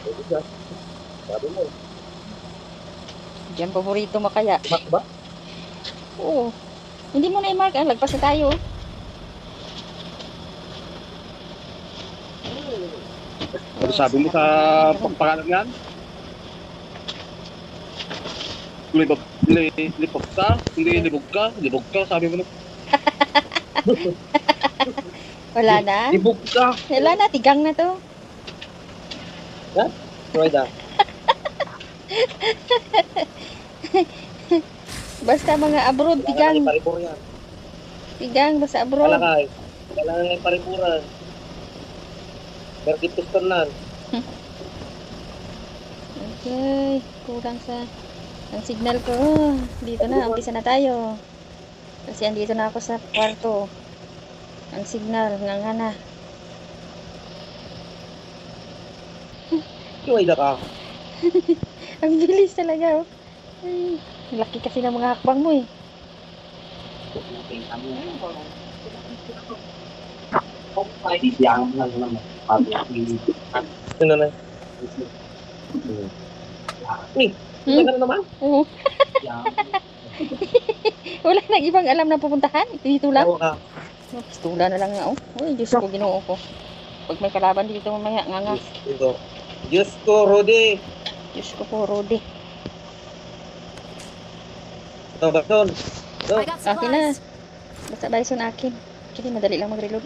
Pwede ka. Sabi mo. Diyan paborito mo kaya. Mark ba? Oo. Hindi mo na i-mark. Lagpas na tayo. Ano sabi mo sa pagpangalan yan? Lipog ka? Hindi libog ka, sabi mo na. Wala na. Ibog ka. Wala na. Tigang na to. Ha? Roida. Basta mga abroad, Kailangan tigang. ng paribor yan. Tigang, basta abroad. Kalakay. Kailangan ng pariburan. Berkit piston lang. Okay. Kulang sa ang signal ko. Dito na. Umpisa na tayo. Kasi andito na ako sa kwarto. Ang signal. Nga na. Roida ka. Ang bilis talaga. Oh. Ay, laki kasi ng mga hakbang mo eh. Sino na? Sino ka na naman? Oo. Wala nang ibang alam na pupuntahan. Dito lang. Tawa ka. Pistula na lang nga. Oh. Uy, Diyos ko, ginoo ko. Pag may kalaban dito mamaya, nga. Dito. Diyos ko, Rudy. Diyos ko po, Rudy. Ito, Bason. Ito. I got Akin na. supplies. Basta bison akin. Kaya madali lang mag-reload.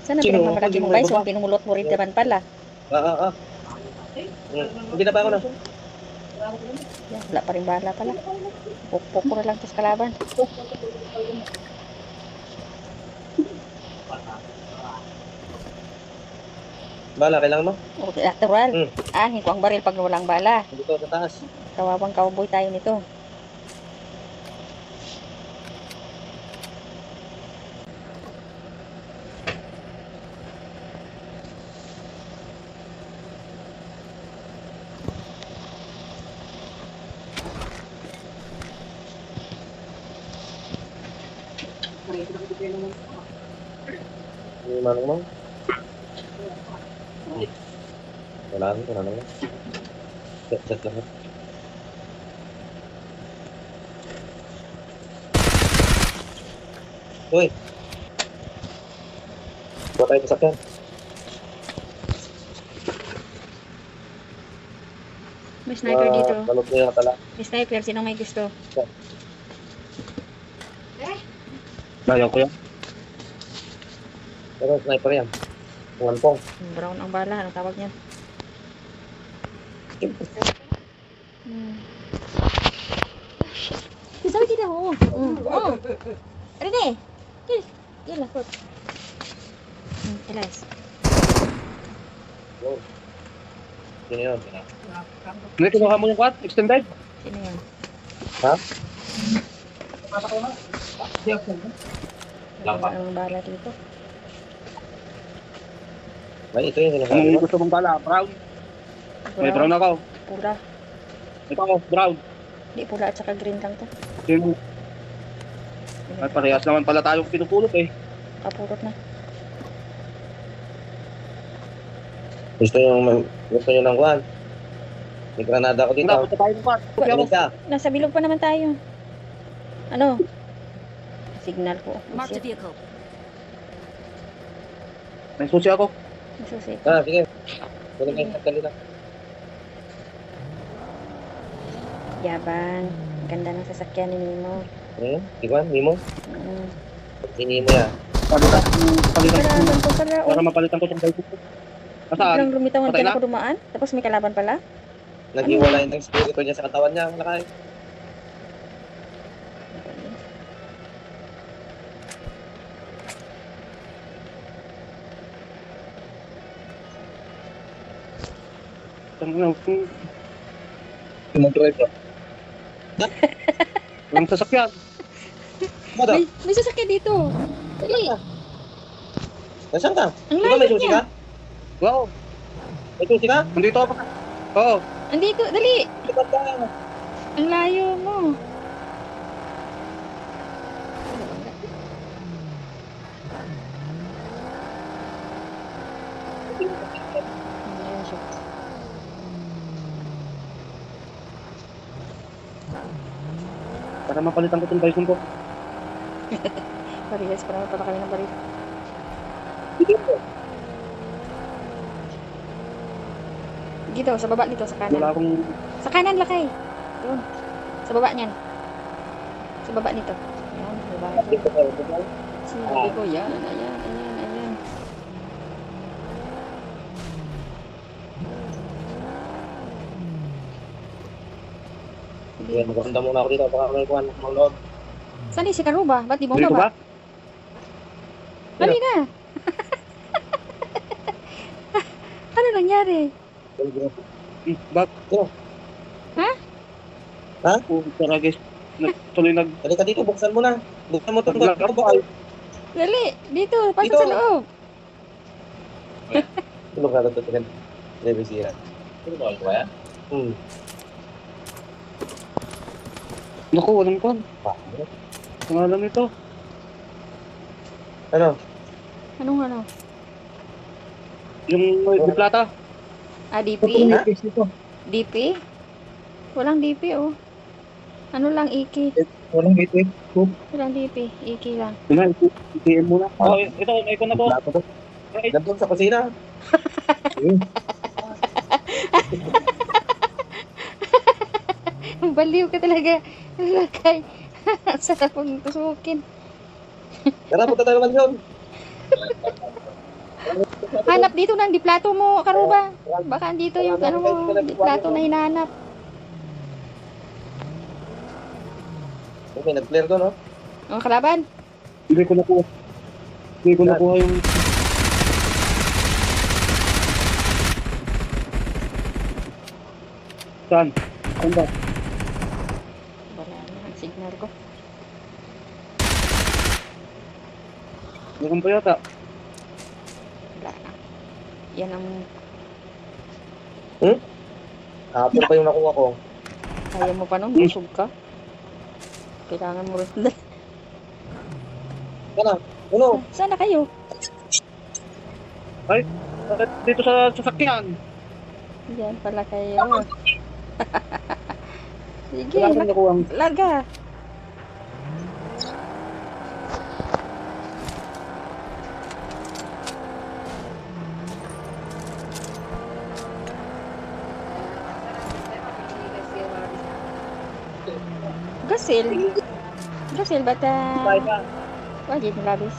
Sana Sino? pinagmamalaki Hindi mo mo bison. ibaba? Pinumulot mo rin naman pala. Hindi na ba ako na? Yan, wala pa rin bala pala. Pukpok ko na lang sa kalaban. Bala, kailangan mo? Okay, natural. Hmm. Ahin ko ang baril pag walang bala. Dito sa taas. Kawawang cowboy tayo nito. Yung manong mo? Wala lang. Set lang. Uy! Buat tayo sasakyan. May sniper dito. Balot niya tala. May sniper. Sino may gusto? Layaw ko yan. Pero sniper yan. Pong. Brown ang bala. Anong tawag niyan? Sabi kita mo. Oh. Rene. Yan lang. Elias. Sino yun? Hindi, kinuha mo yung quad? Extended? Sino yan? Ha? Wala ang bala dito. Ay, ito yung sinasabi Anong mo. gusto mong bala? Brown? May brown ako. Pula. Ito ako, brown. Di pula at saka green lang to. Sino? Ay, parehas naman pala tayong pinupulot eh. Kapurot na. Gusto nyo ng kuhan? May granada ko dito. Wala ko tayo ng quad. Kupi ako. Ano siya? Nasa bilog pa naman tayo. Ano? Signal ko. Marked a vehicle. May susi ako. Susi. Sige. Kunin kayo sa kanila. Yabang. Ganda ng sasakyan ni Mimo. Ikaw, Mimo? Mm. Hindi mo yan. Palitan Kalaban ko. ko pala. Para mapalitan ko itong bike ko. Biglang Nasaan? lumitawan Patay ka na? na dumaan. Tapos may kalaban pala. Naghiwalay ng spirito niya sa katawan niya. Malakay. Mag-drive ka. Ang sasakyan. Mada, May sasakyan dito. Dali. nasaan ka? Ang Di ba may layo susi niya. ka? Wow. May susi ka? Nandito ako. Oo. Andito. Dali. Lipat ka. Ang layo mo. Ayun siya. Para mapalitan ko itong bison ko. Parehas pa naman pala kami ng baril. Dito, sa baba dito, sa Wala kanan. akong... Sa kanan lakay. Doon. Sa baba niyan. Sa baba nito. Ayan, sa baba nito. Sinabi ko, yan, ayan, ayan, ayan. Yan, maganda muna ako dito. Baka may kuhan ng loob. Saan si Karuba? Ba't di mo Dito baba? ba? Dali na. Ano nangyari? Ba't? Ha? Ha? Oh, tara guys. Tuloy nag... Halika dito, buksan mo na. Buksan mo itong Nag-lock buksan. Dali, dito, pasok Dito. sa loob. Tulog na ito. Hindi sira. Tulog ba yan? Naku, walang kwan. Pangalan nito. Ano? Anong ano? Yung may plata. Ah, DP? Ha? DP? Walang DP, oh. Ano lang, Iki? Walang gateway. Walang DP, Iki lang. Yun na, ITM muna. Oh, ito, may ko na to. Plato to. Nandun sa kusina. Baliw ka talaga. Lakay. Ang sarap mong tusukin. Tara, punta tayo naman yun. Hanap dito ng diplato mo, Karuba. Baka andito yung ano mo, diplato na hinahanap. Okay, nag-clear to, no? Ang kalaban. Hindi ko nakuha. Hindi ko nakuha yung... Saan? Saan ba? Wala na ang signal ko. Meron pa yata. Wala na. Yan ang Hapon pa yung nakuha ko. kaya mo pa nun, busog ka. Kailangan mo rin. Sana, ano? Sana kayo? Ay, dito sa sasakyan. Yan pala kayo. Sige, Wala akong nakuha. larga. Gasil. Gasil, ba't wajib mo labis?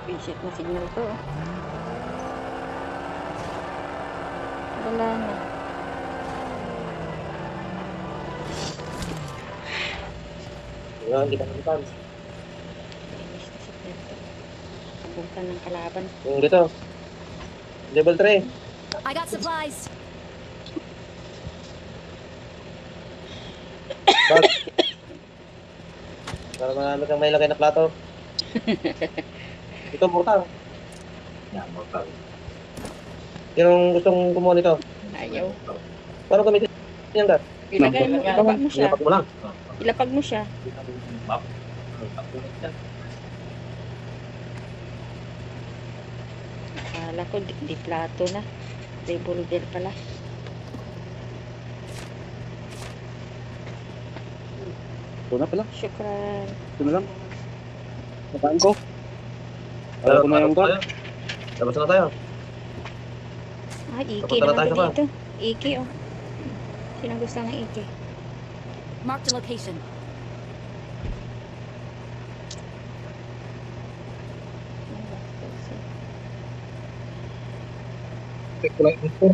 Visit na signal to. Wala na. Yan, hindi ka nakitan. Abutan ng kalaban. Yung dito. Level 3. I got supplies. Bag. Para marami kang may lagay na plato. Ito, mortal. Yan, mortal. Sinong gustong kumuha nito? Ayaw. Paano gamitin yan, Dad? Ilagay mo, ilapag mo siya. Ilapag mo lang. Ilapag mo siya. Akala ko di plato na. Revolver pala. Ito na pala. Syukran. Ito na lang. Nakaan ko. Ayaw ko na yung kwan. Labas na tayo. Ah, Iki Papunta na naman tayo to sa dito. Iki, oh. Sino gusto ng Iki? Marked a location. Check ko lang ito.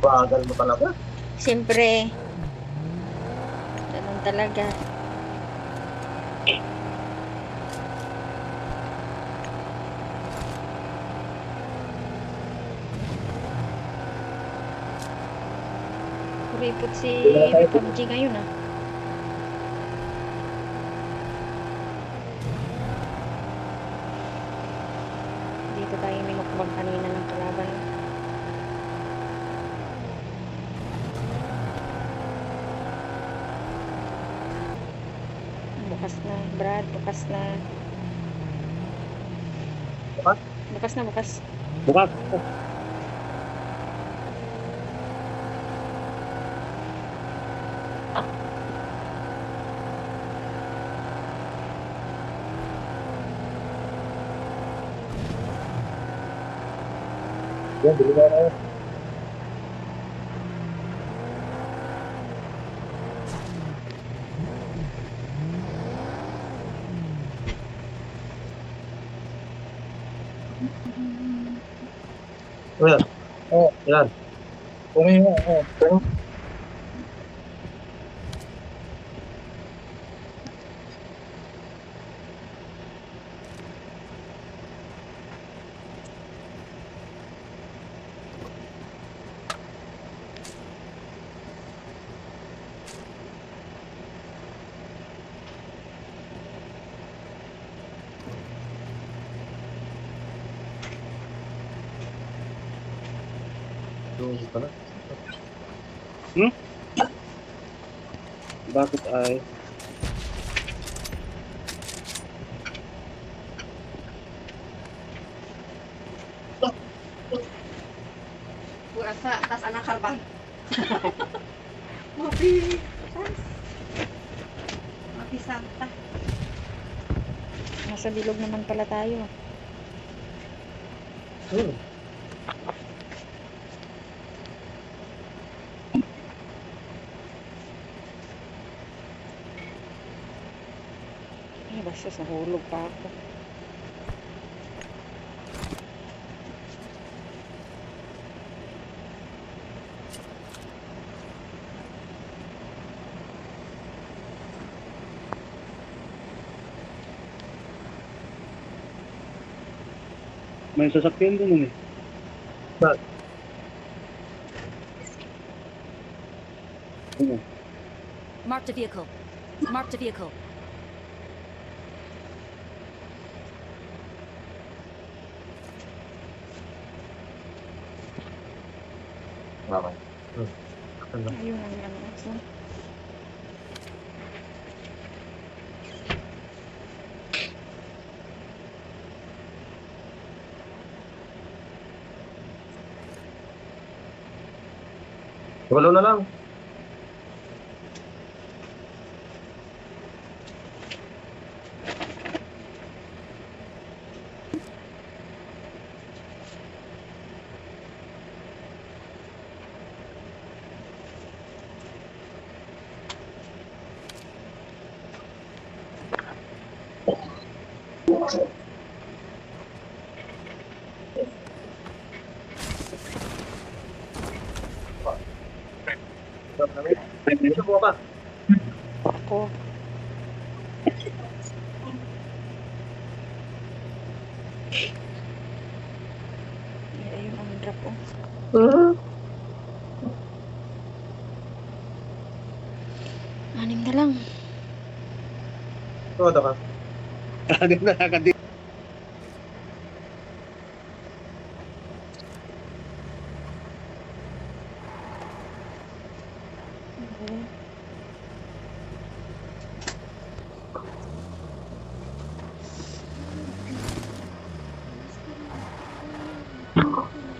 Bagal mo talaga. Siyempre. Ganun talaga. Kuripot si PUBG ngayon, ah. Dito tayo minukbang kanina ng kalaban. Bukas na, Brad. Bukas na. Bukas na, bukas. Bukas. Yan, bili na ako. Ayan. Oh, yan. Kunin mo. Oh. Doon pala. Bakit ay? Burasa atas anak karbang. Mapi. Mapi santa. Nasa bilog naman pala tayo. Ay, bastos, nahulog pa ako. May sasakyan doon eh. Oo. Marked a vehicle. Marked a vehicle. Okay. Ayun ang ano. So, Walo na lang. Ito mo ba? ako. Ay, ayun ang drop ko. Anim na lang. Todo ka. Agad na agad din. Okay.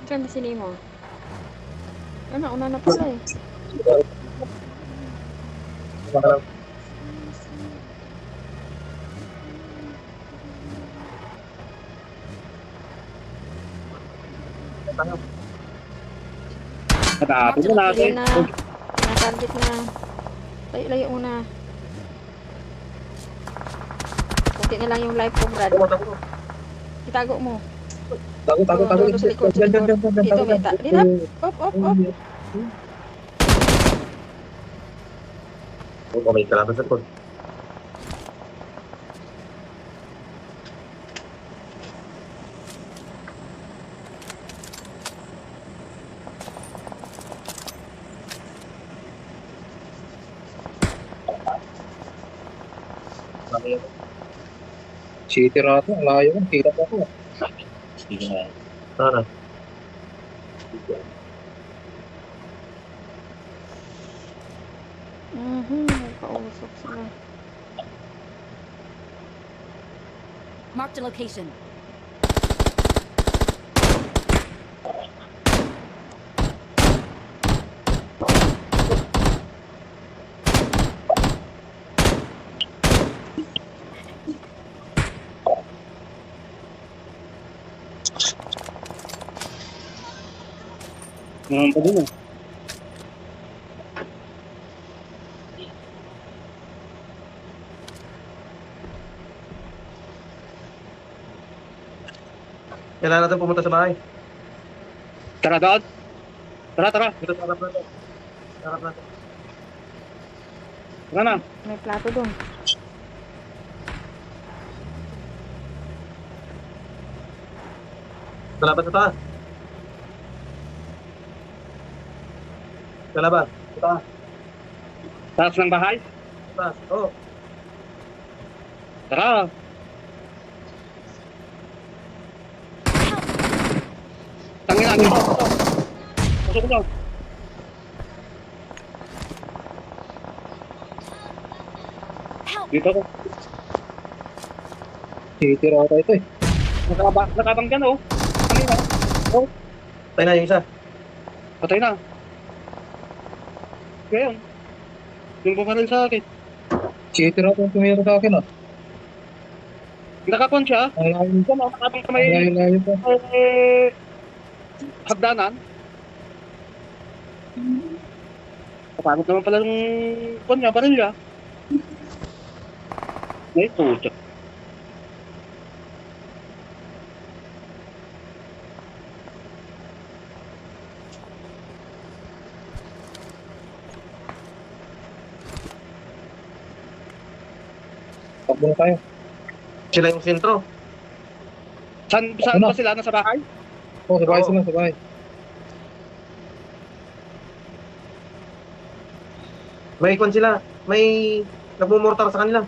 Saan ba sini mo? Ano, una na pala eh. Natapos mo natin. Ayun na. Na-target na. Layo-layo muna. Kunti na lang yung life ko, Brad. Itago mo. Tago. Doon sa likod, sa likod. Dito, may dito. Op. Oh, may kalaban sa likod. City rata, layo ko. Kita pa ako. Sige na. Sana. Nagkausap sila. Marked a location. Ngayon pa din eh. Kailangan natin pumunta sa bahay. Tara doon. Tara, tara. Dito sa harap natin. Sa harap natin. Tara na. May plato doon. Kalaban sa taas. Kalaban. Sa taas. Taas ng bahay. Sa taas. Oo. Tara. Tangin na. Dito. Pasok ko. Help! Dito ko. Titira ako ito eh. Nakabang dyan oh. Tangin na. Oh, Tayo na yung isa. patay na. Kaya yun. Yung bumaril sa akin. Titira ako yung tumira sa akin ah. Nakakon siya. Ang layo. Diyan oh, nakabang sa may Layo pa. hagdanan. Kapagod naman pala yung kon niya, baril niya. Ay, puto. Takbo na tayo. Sila yung sentro. Saan Ano? ba sila? Nasa bahay? Oo, sa bahay Oo. sila, sa bahay. May ikon sila. May nagmumortar sa kanila.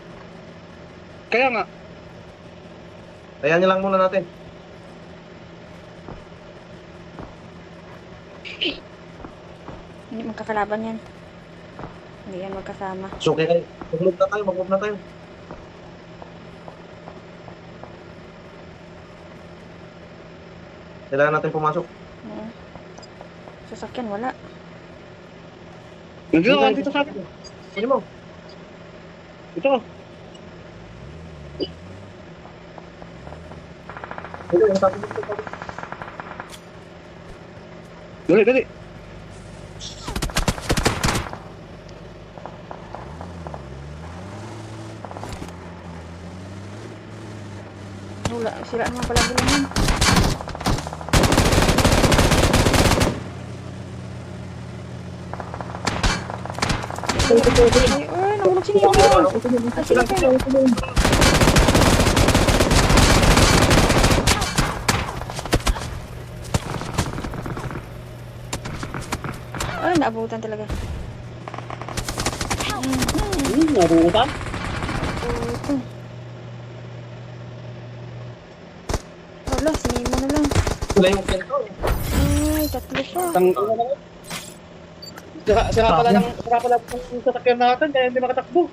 Kaya nga. Ayan niya lang muna natin. Hindi magkakalaban yan. Hindi yan magkasama. So, okay kayo. Mag-move na tayo, mag-move na tayo. Kailangan natin pumasok. Oo. Sasakyan, wala. Dito sa akin. Sige mo. Ito. Sige, yung sabi dito. Dali, dali. Wala. Sira naman pala bilangan. Ay, nahulog si Nemo. Ah, sige kayo. Ay, naabutan talaga. Nabutan. Puto. Wala, si Nemo na lang. Sila yung sentro. Ay, tatlo pa. Sira pala ng sasakyan natin kaya hindi makatakbo.